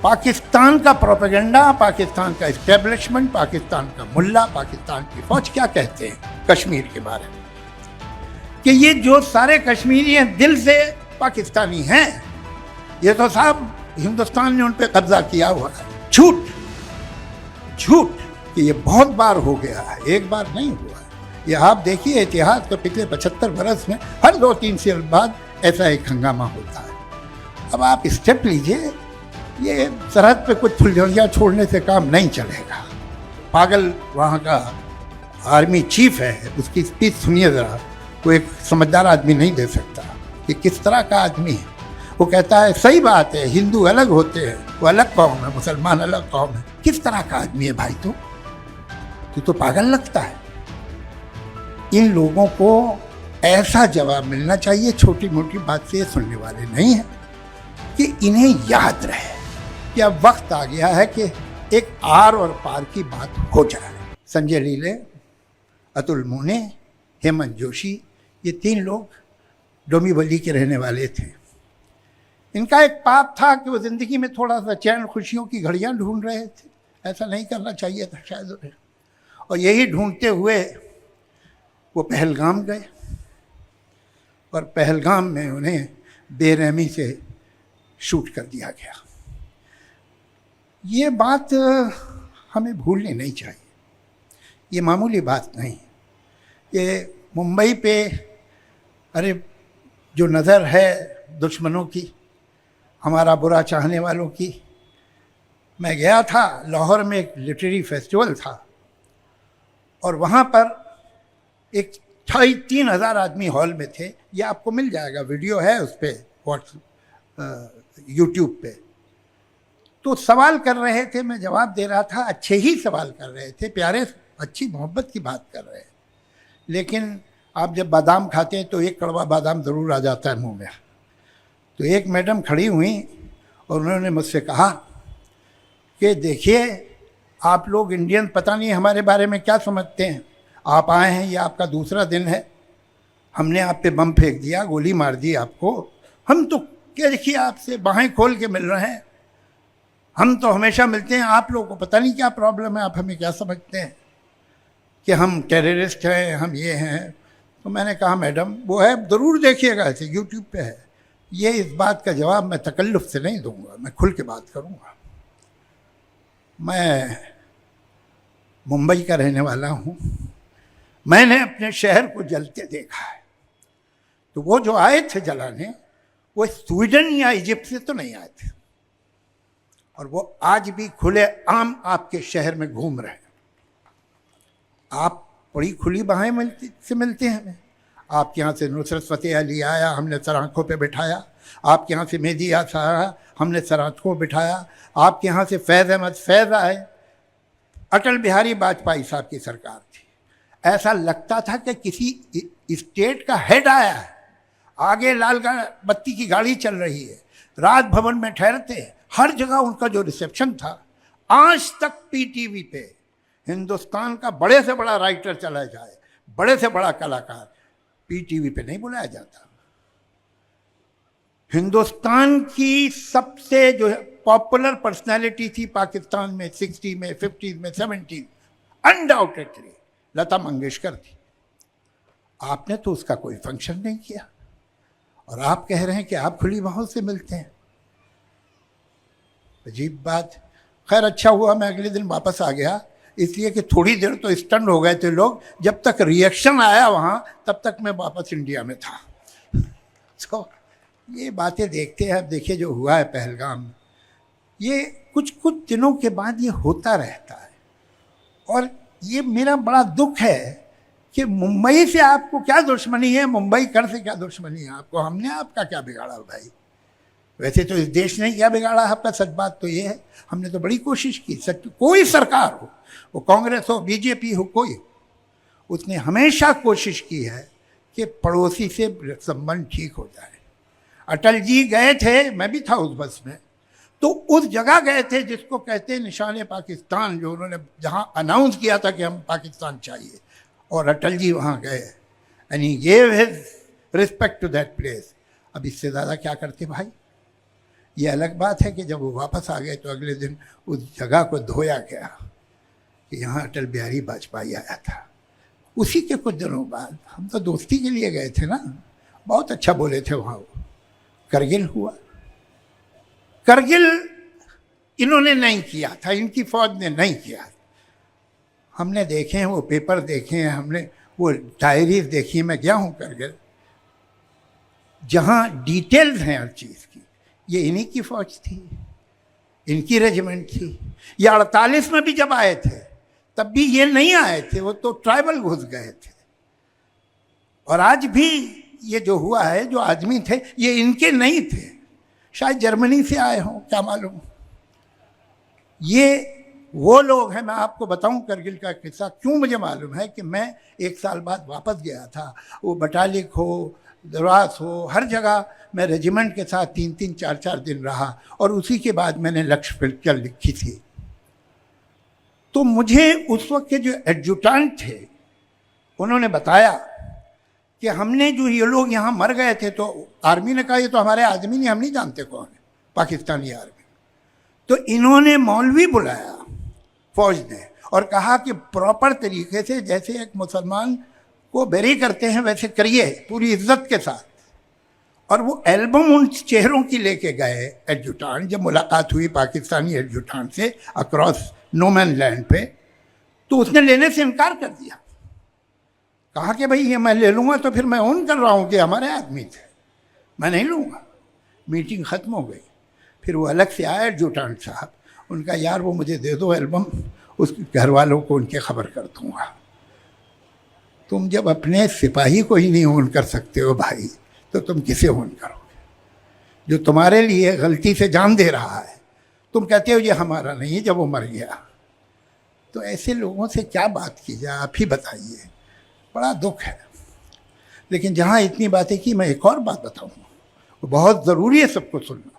पाकिस्तान का प्रोपेगेंडा, पाकिस्तान का इस्टेब्लिशमेंट, पाकिस्तान का मुल्ला, पाकिस्तान की फौज क्या कहते हैं कश्मीर के बारे में कि ये जो सारे कश्मीरी हैं दिल से पाकिस्तानी हैं, ये तो साहब हिंदुस्तान ने उन पर कब्जा किया हुआ है। झूठ झूठ कि ये बहुत बार हो गया है, एक बार नहीं हुआ है। ये आप देखिए इतिहास तो पिछले 75 बरस में हर 2-3 साल बाद ऐसा एक हंगामा होता है। अब आप स्टेप लीजिए, ये सरहद पे कुछ फुलझड़ियाँ छोड़ने से काम नहीं चलेगा। पागल वहाँ का आर्मी चीफ है, उसकी स्पीच सुनिए ज़रा, वो एक समझदार आदमी नहीं दे सकता कि किस तरह का आदमी है। वो कहता है सही बात है, हिंदू अलग होते हैं, वो अलग कौम है, मुसलमान अलग कौम है। किस तरह का आदमी है भाई तू तो पागल लगता है। इन लोगों को ऐसा जवाब मिलना चाहिए, छोटी मोटी बात से सुनने वाले नहीं हैं, कि इन्हें याद रहे कि अब वक्त आ गया है कि एक आर और पार की बात हो जाए। संजय लीले, अतुल मोने, हेमंत जोशी, ये 3 लोग डोंबिवली के रहने वाले थे। इनका एक पाप था कि वो ज़िंदगी में थोड़ा सा चैन खुशियों की घड़ियां ढूंढ रहे थे। ऐसा नहीं करना चाहिए था शायद उन्हें, और यही ढूंढते हुए वो पहलगाम गए, और पहलगाम में उन्हें बेरहमी से शूट कर दिया गया। ये बात हमें भूलनी नहीं चाहिए, ये मामूली बात नहीं। ये मुंबई पे अरे जो नज़र है दुश्मनों की, हमारा बुरा चाहने वालों की। मैं गया था लाहौर में, एक लिटरेरी फेस्टिवल था, और वहाँ पर एक 3,000 आदमी हॉल में थे। ये आपको मिल जाएगा, वीडियो है उस पर यूट्यूब पे। तो सवाल कर रहे थे, मैं जवाब दे रहा था, अच्छे ही सवाल कर रहे थे, प्यारे, अच्छी मोहब्बत की बात कर रहे हैं। लेकिन आप जब बादाम खाते हैं तो एक कड़वा बादाम ज़रूर आ जाता है मुंह में। तो एक मैडम खड़ी हुई और उन्होंने मुझसे कहा कि देखिए आप लोग इंडियन पता नहीं हमारे बारे में क्या समझते हैं। आप आए हैं, ये आपका दूसरा दिन है, हमने आप पे बम फेंक दिया, गोली मार दी आपको, हम तो क्या देखिए आपसे बाहें खोल के मिल रहे हैं, हम तो हमेशा मिलते हैं, आप लोगों को पता नहीं क्या प्रॉब्लम है, आप हमें क्या समझते हैं कि हम टेररिस्ट हैं, हम ये हैं। तो मैंने कहा मैडम वो है, ज़रूर देखिएगा, ऐसे यूट्यूब पे है। ये इस बात का जवाब मैं तकल्लुफ़ से नहीं दूंगा, मैं खुल के बात करूंगा। मैं मुंबई का रहने वाला हूँ, मैंने अपने शहर को जलते देखा है। तो वो जो आए थे जलाने, वो स्वीडन या इजिप्ट से तो नहीं आए थे, और वो आज भी खुले आम आपके शहर में घूम रहे हैं। आप बड़ी खुली बाहें मिलते हैं हमें। आपके यहाँ से नुसरत फ़तेह अली आया, हमने सर आँखों पर बिठाया। आपके यहाँ से मेहदी यासर आया, हमने सर आँखों पर बिठाया। आपके यहाँ से फैज़ अहमद फैज़ आए, अटल बिहारी वाजपेयी साहब की सरकार थी। ऐसा लगता था कि किसी स्टेट का हेड आया है, आगे लाल बत्ती की गाड़ी चल रही है, राजभवन में ठहरते हैं, हर जगह उनका जो रिसेप्शन था। आज तक पीटीवी पे हिंदुस्तान का बड़े से बड़ा राइटर चला जाए, बड़े से बड़ा कलाकार, पीटीवी पे नहीं बुलाया जाता। हिंदुस्तान की सबसे जो पॉपुलर पर्सनालिटी थी पाकिस्तान में 60 में, 50 में, 70, अनडाउटेडली लता मंगेशकर थी। आपने तो उसका कोई फंक्शन नहीं किया, और आप कह रहे हैं कि आप खुली बाहों से मिलते हैं। अजीब बात। खैर अच्छा हुआ मैं अगले दिन वापस आ गया, इसलिए कि थोड़ी देर तो स्टन हो गए थे लोग, जब तक रिएक्शन आया वहाँ तब तक मैं वापस इंडिया में था। तो ये बातें देखते हैं। अब देखिए जो हुआ है पहलगाम, ये कुछ कुछ दिनों के बाद ये होता रहता है, और ये मेरा बड़ा दुख है कि मुंबई से आपको क्या दुश्मनी है, मुंबई कर से क्या दुश्मनी है आपको। हमने आपका क्या बिगाड़ा भाई? वैसे तो इस देश ने क्या बिगाड़ा आपका, सच बात तो ये है। हमने तो बड़ी कोशिश की, सच कोई सरकार हो, वो कांग्रेस हो, बीजेपी हो, कोई, उसने हमेशा कोशिश की है कि पड़ोसी से संबंध ठीक हो जाए। अटल जी गए थे, मैं भी था उस बस में, तो उस जगह गए थे जिसको कहते हैं निशाने पाकिस्तान, जो उन्होंने जहाँ अनाउंस किया था कि हम पाकिस्तान चाहिए, और अटल जी वहाँ गए and he gave his respect to that place. अब इससे ज़्यादा क्या करते भाई? ये अलग बात है कि जब वो वापस आ गए तो अगले दिन उस जगह को धोया गया कि यहाँ अटल बिहारी वाजपेयी आया था। उसी के कुछ दिनों बाद हम तो दोस्ती के लिए गए थे ना, बहुत अच्छा बोले थे वहाँ। वो करगिल हुआ, करगिल इन्होंने नहीं किया था, इनकी फौज ने नहीं किया। हमने देखे हैं वो पेपर देखे हैं, हमने वो डायरीज देखी। मैं गया हूँ करगिल, जहाँ डिटेल्स हैं हर चीज़ की। ये इन्हीं की फौज थी, इनकी रेजिमेंट थी। ये 48 में भी जब आए थे तब भी ये नहीं आए थे, वो तो ट्राइबल घुस गए थे। और आज भी ये जो हुआ है, जो आदमी थे ये इनके नहीं थे, शायद जर्मनी से आए हों, क्या मालूम। ये वो लोग हैं। मैं आपको बताऊं करगिल का किस्सा क्यों मुझे मालूम है कि मैं 1 साल बाद वापस गया था। वो बटालिक हो, द्रास हो, हर जगह मैं रेजिमेंट के साथ 3-3, 4-4 दिन रहा और उसी के बाद मैंने लक्ष्य पिक्चर लिखी थी। तो मुझे उस वक्त के जो एडजुटेंट थे उन्होंने बताया कि हमने जो ये लोग यहाँ मर गए थे, तो आर्मी ने कहा ये तो हमारे आदमी नहीं, हम नहीं जानते कौन है, पाकिस्तानी आर्मी। तो इन्होंने मौलवी बुलाया फौज ने और कहा कि प्रॉपर तरीके से जैसे एक मुसलमान को बेरी करते हैं वैसे करिए, पूरी इज्जत के साथ। और वो एल्बम उन चेहरों की लेके गए एडजुटेंट। जब मुलाकात हुई पाकिस्तानी एडजुटेंट से अक्रॉस नो मैन लैंड पे, तो उसने लेने से इनकार कर दिया। कहा कि भाई ये मैं ले लूँगा तो फिर मैं ऑन कर रहा हूँ कि हमारे आदमी थे, मैं नहीं लूँगा। मीटिंग ख़त्म हो गई। फिर वो अलग से आया एडजुटेंट साहब, उनका यार वो मुझे दे दो एल्बम, उस घर वालों को उनके खबर कर दूँगा। तुम जब अपने सिपाही को ही नहीं ऑन कर सकते हो भाई, तो तुम किसे ऑन करोगे? जो तुम्हारे लिए गलती से जान दे रहा है, तुम कहते हो ये हमारा नहीं, जब वो मर गया। तो ऐसे लोगों से क्या बात की जाए, आप ही बताइए। बड़ा दुख है। लेकिन जहाँ इतनी बातें की, मैं एक और बात बताऊँगा, वो बहुत ज़रूरी है सबको सुनना।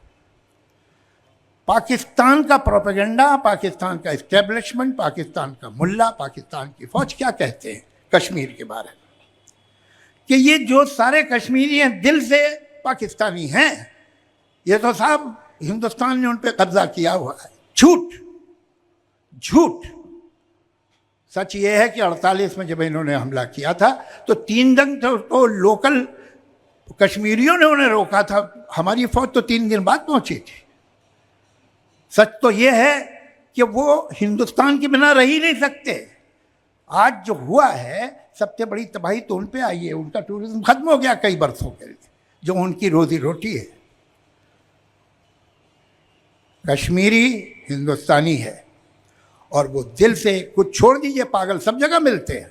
पाकिस्तान का प्रोपेगेंडा, पाकिस्तान का इस्टेब्लिशमेंट, पाकिस्तान का मुल्ला, पाकिस्तान की फ़ौज क्या कहते हैं कश्मीर के बारे में? कि ये जो सारे कश्मीरी हैं दिल से पाकिस्तानी हैं। ये तो साहब हिंदुस्तान ने उन पर कब्जा किया हुआ है। झूठ झूठ। सच ये है कि 48 में जब इन्होंने हमला किया था तो 3 दिन तो लोकल कश्मीरियों ने उन्हें रोका था। हमारी फौज तो 3 दिन बाद पहुंची थी। सच तो ये है कि वो हिंदुस्तान के बिना रह ही नहीं सकते। आज जो हुआ है, सबसे बड़ी तबाही तो उन पे आई है। उनका टूरिज्म खत्म हो गया कई बरसों के लिए, जो उनकी रोजी रोटी है। कश्मीरी हिंदुस्तानी है और वो दिल से, कुछ छोड़ दीजिए, पागल सब जगह मिलते हैं।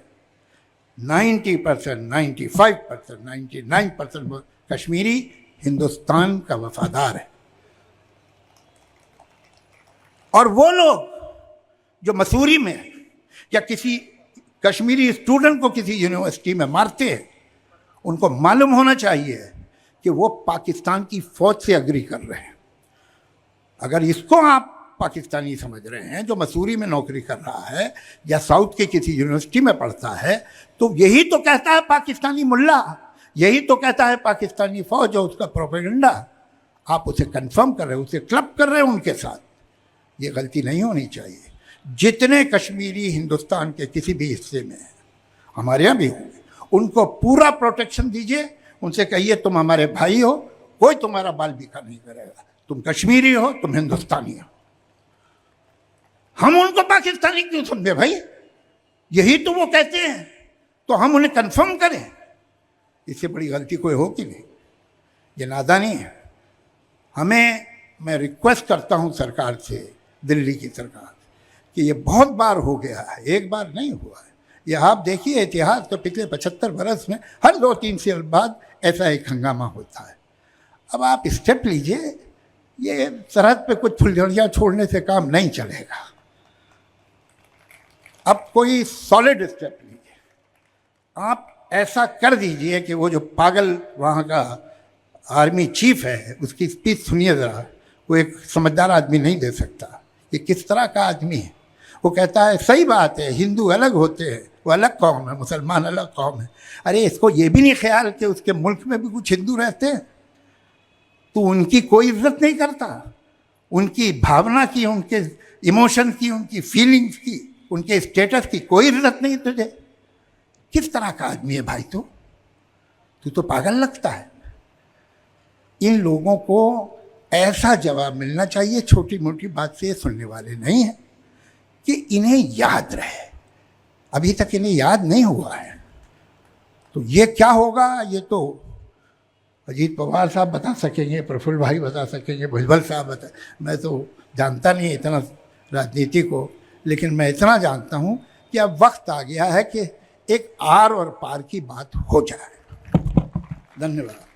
90%, 95%, 99% कश्मीरी हिंदुस्तान का वफादार है। और वो लोग जो मसूरी में या किसी कश्मीरी स्टूडेंट को किसी यूनिवर्सिटी में मारते हैं, उनको मालूम होना चाहिए कि वो पाकिस्तान की फौज से अग्री कर रहे हैं। अगर इसको आप पाकिस्तानी समझ रहे हैं, जो मसूरी में नौकरी कर रहा है या साउथ के किसी यूनिवर्सिटी में पढ़ता है, तो यही तो कहता है पाकिस्तानी मुल्ला, यही तो कहता है पाकिस्तानी फौज और उसका प्रोपेगेंडा। आप उसे कंफर्म कर रहे हैं, उसे क्लब कर रहे हैं उनके साथ। ये गलती नहीं होनी चाहिए। जितने कश्मीरी हिंदुस्तान के किसी भी हिस्से में हैं, हमारे यहाँ भी होंगे, उनको पूरा प्रोटेक्शन दीजिए। उनसे कहिए तुम हमारे भाई हो, कोई तुम्हारा बाल बिखा नहीं करेगा। तुम कश्मीरी हो, तुम हिंदुस्तानी हो। हम उनको पाकिस्तानी क्यों समझे भाई? यही तो वो कहते हैं, तो हम उन्हें कंफर्म करें। इससे बड़ी गलती कोई हो कि नहीं? ये नादानी है। मैं रिक्वेस्ट करता हूँ सरकार से, दिल्ली की सरकार, कि ये बहुत बार हो गया है, एक बार नहीं हुआ है। ये आप देखिए इतिहास, तो पिछले 75 बरस में हर 2-3 साल बाद ऐसा एक हंगामा होता है। अब आप स्टेप लीजिए। ये सरहद पे कुछ फुलझड़ियाँ छोड़ने से काम नहीं चलेगा। अब कोई सॉलिड स्टेप लीजिए। आप ऐसा कर दीजिए कि वो जो पागल वहाँ का आर्मी चीफ है, उसकी स्पीच सुनिए ज़रा। वो एक समझदार आदमी नहीं दे सकता। ये किस तरह का आदमी है? वो कहता है सही बात है, हिंदू अलग होते हैं, वो अलग कौम है, मुसलमान अलग कौम है। अरे इसको ये भी नहीं ख्याल कि उसके मुल्क में भी कुछ हिंदू रहते हैं। तू उनकी कोई इज्जत नहीं करता, उनकी भावना की, उनके इमोशन की, उनकी फीलिंग्स की, उनके स्टेटस की कोई इज्जत नहीं तुझे। किस तरह का आदमी है भाई तू तो पागल लगता है। इन लोगों को ऐसा जवाब मिलना चाहिए, छोटी मोटी बात से ये सुनने वाले नहीं हैं, कि इन्हें याद रहे। अभी तक इन्हें याद नहीं हुआ है, तो ये क्या होगा ये तो अजीत पवार साहब बता सकेंगे, प्रफुल्ल भाई बता सकेंगे, भुजबल साहब बता, मैं तो जानता नहीं इतना राजनीति को, लेकिन मैं इतना जानता हूँ कि अब वक्त आ गया है कि एक आर और पार की बात हो जाए। धन्यवाद।